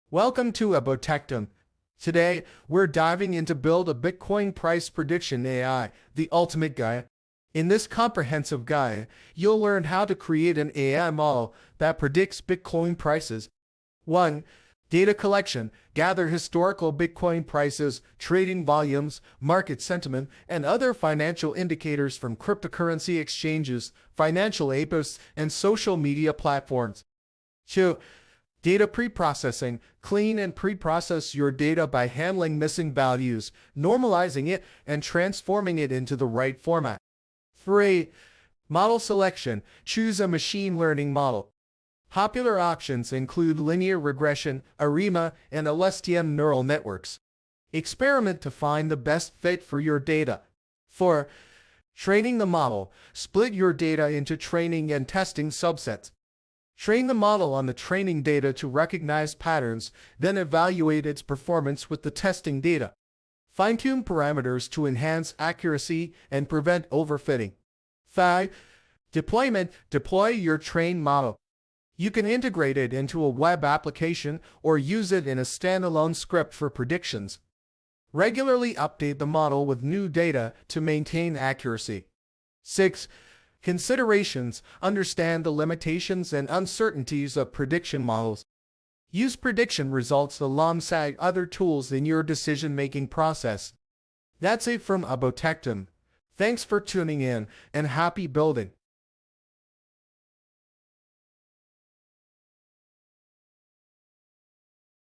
Welcome to Abotech. Today, we're diving into build a Bitcoin price prediction AI, the ultimate guide. In this comprehensive guide, you'll learn how to create an AI model that predicts Bitcoin prices. 1. Data collection. Gather historical Bitcoin prices, trading volumes, market sentiment, and other financial indicators from cryptocurrency exchanges, financial apps, and social media platforms. 2. Data preprocessing. Clean and preprocess your data by handling missing values, normalizing it, and transforming it into the right format. 3. Model selection. Choose a machine learning model. Popular options include linear regression, ARIMA, and LSTM neural networks. Experiment to find the best fit for your data. 4. Training the model. Split your data into training and testing subsets. Train the model on the training data to recognize patterns, then evaluate its performance with the testing data. Fine-tune parameters to enhance accuracy and prevent overfitting. 5. Deployment. Deploy your trained model. You can integrate it into a web application or use it in a standalone script for predictions. Regularly update the model with new data to maintain accuracy. 6. Considerations. Understand the limitations and uncertainties of prediction models. Use prediction results alongside other tools in your decision-making process. That's it from Abotech. Thanks for tuning in, and happy building.